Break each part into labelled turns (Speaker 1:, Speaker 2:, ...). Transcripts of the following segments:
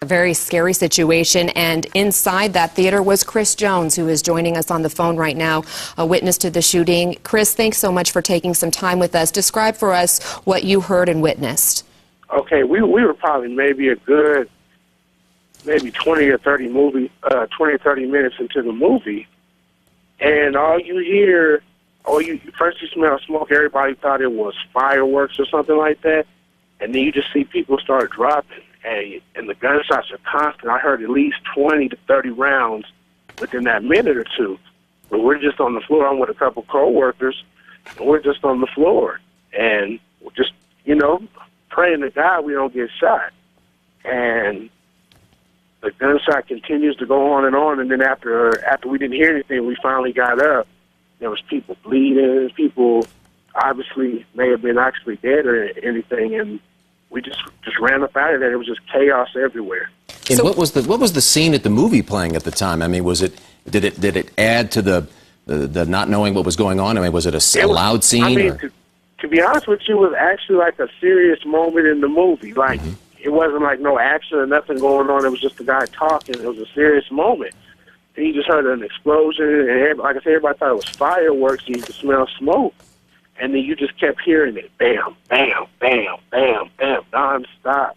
Speaker 1: A very scary situation, and inside that theater was Chris Jones, who is joining us on the phone right now, a witness to the shooting. Chris, thanks so much for taking some time with us. Describe for us what you heard and witnessed.
Speaker 2: Okay, we were probably maybe a good 20 or 30 minutes into the movie, and all you hear, first you smell smoke. Everybody thought it was fireworks or something like that, and then you just see people start dropping. And the gunshots are constant. I heard at least 20 to 30 rounds within that minute or two. But we're just on the floor. I'm with a couple co-workers, and we're just on the floor. And we're just, praying to God we don't get shot. And the gunshot continues to go on. And then after we didn't hear anything, we finally got up. There was people bleeding. People obviously may have been actually dead or anything. And we just ran up out of there. It was just chaos everywhere.
Speaker 3: And what was the scene at the movie playing at the time? I mean, did it add to the not knowing what was going on? I mean, was it a loud scene?
Speaker 2: I mean, to be honest with you, it was actually like a serious moment in the movie. Like it wasn't like no action or nothing going on. It was just the guy talking. It was a serious moment. And you just heard an explosion, and like I said, everybody thought it was fireworks. And you could smell smoke. And then you just kept hearing it, bam, bam, bam, bam, bam, nonstop.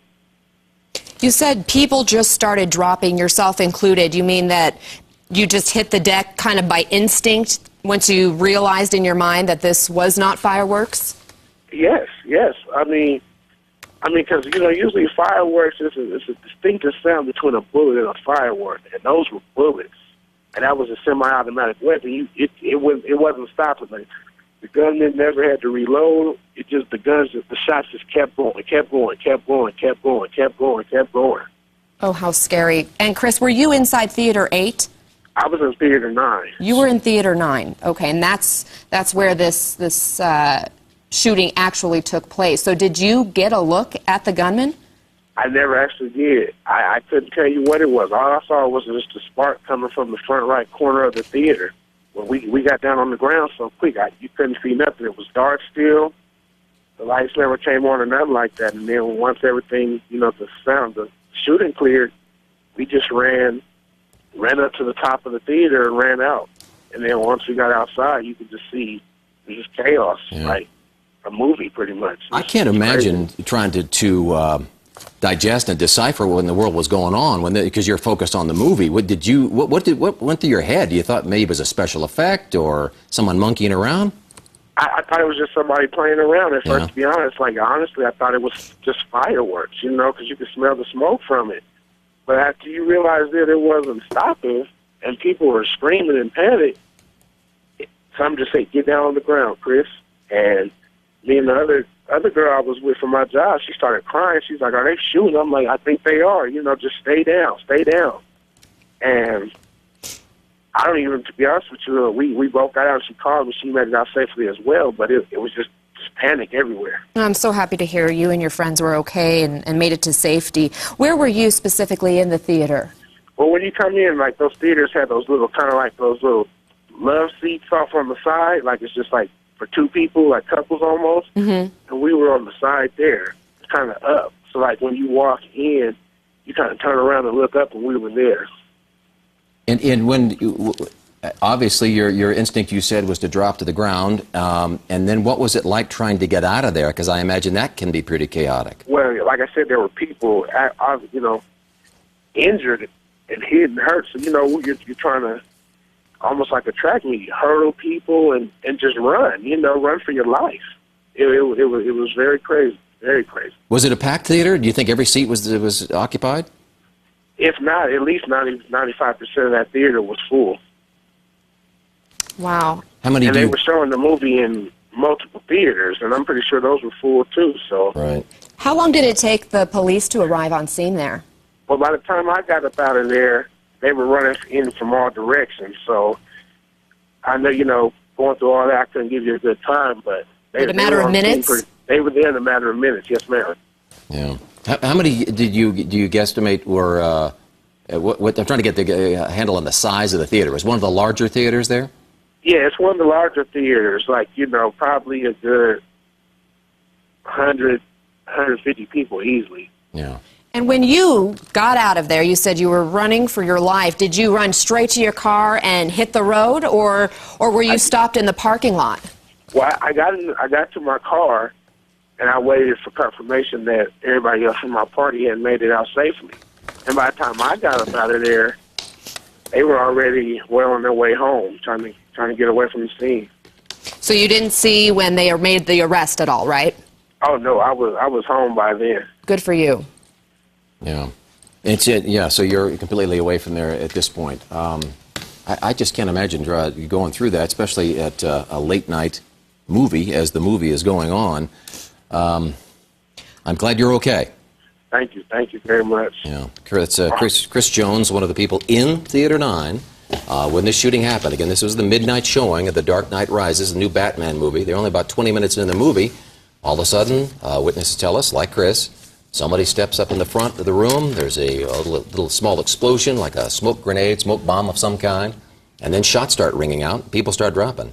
Speaker 1: You said people just started dropping, yourself included. You mean that you just hit the deck kind of by instinct once you realized in your mind that this was not fireworks?
Speaker 2: Yes. I mean, because usually fireworks is a distinctive sound between a bullet and a firework, and those were bullets, and that was a semi-automatic weapon. It wasn't stopping. Like, the gunman never had to reload. The shots just kept going.
Speaker 1: Oh, how scary. And Chris, were you inside Theater 8?
Speaker 2: I was in Theater 9.
Speaker 1: You were in Theater 9. Okay, and that's where this shooting actually took place. So did you get a look at the gunman?
Speaker 2: I never actually did. I couldn't tell you what it was. All I saw was just a spark coming from the front right corner of the theater. Well, we got down on the ground so quick, you couldn't see nothing. It was dark still. The lights never came on or nothing like that. And then once everything, the shooting cleared, we just ran up to the top of the theater and ran out. And then once we got outside, you could just see it was just chaos, like a movie pretty much.
Speaker 3: I can't imagine trying to digest and decipher what in the world was going on because you're focused on the movie. What went through your head? You thought maybe it was a special effect or someone monkeying around?
Speaker 2: I thought it was just somebody playing around at first, to be honest. Like, honestly, I thought it was just fireworks, because you could smell the smoke from it. But after you realize that it wasn't stopping and people were screaming in panic, some just say, "Get down on the ground, Chris." And me and the other girl I was with from my job, she started crying. She's like, "Are they shooting?" I'm like, "I think they are. Just stay down. And I don't even, to be honest with you, we both got out and she called me. She made it out safely as well, but it was just panic everywhere.
Speaker 1: I'm so happy to hear you and your friends were okay and made it to safety. Where were you specifically in the theater?
Speaker 2: Well, when you come in, like, those theaters have those little, kind of like those little love seats off on the side, like it's just like for two people, like couples almost. And we were on the side there, kind of up. So, like, when you walk in, you kind of turn around and look up, and we were there.
Speaker 3: And when obviously your instinct, you said, was to drop to the ground, and then what was it like trying to get out of there? Because I imagine that can be pretty chaotic.
Speaker 2: Well, like I said, there were people, injured and hit and hurt. So you're trying to almost like a track meet, hurdle people and just run. Run for your life. It was very crazy, very crazy.
Speaker 3: Was it a packed theater? Do you think every seat was occupied?
Speaker 2: If not, at least 95% of that theater was full.
Speaker 1: Wow.
Speaker 3: How many?
Speaker 2: And they were showing the movie in multiple theaters, and I'm pretty sure those were full too. So.
Speaker 3: Right.
Speaker 1: How long did it take the police to arrive on scene there?
Speaker 2: Well, by the time I got up out of there, they were running in from all directions. So I know, going through all that, I couldn't give you a good time, but
Speaker 1: in a matter of minutes.
Speaker 2: They were there in a matter of minutes. Yes, ma'am.
Speaker 3: Yeah. How many do you guesstimate were? What I'm trying to get the handle on the size of the theater. Was one of the larger theaters there?
Speaker 2: Yeah, it's one of the larger theaters. Like, probably a good 100, 150 people easily.
Speaker 3: Yeah.
Speaker 1: And when you got out of there, you said you were running for your life. Did you run straight to your car and hit the road, or were you stopped in the parking lot?
Speaker 2: Well, I got to my car, and I waited for confirmation that everybody else from my party had made it out safely. And by the time I got up out of there, they were already well on their way home, trying to get away from the scene.
Speaker 1: So you didn't see when they made the arrest at all, right?
Speaker 2: Oh no, I was home by then.
Speaker 1: Good for you.
Speaker 3: Yeah. Yeah, so you're completely away from there at this point. I just can't imagine going through that, especially at a late-night movie, as the movie is going on. I'm glad you're okay.
Speaker 2: Thank you very much.
Speaker 3: Yeah, Chris Jones, one of the people in Theater 9 when this shooting happened. Again, this was the midnight showing of The Dark Knight Rises, the new Batman movie. They're only about 20 minutes into the movie. All of a sudden, witnesses tell us, like Chris, somebody steps up in the front of the room. There's a little small explosion, like a smoke grenade, smoke bomb of some kind, and then shots start ringing out. People start dropping.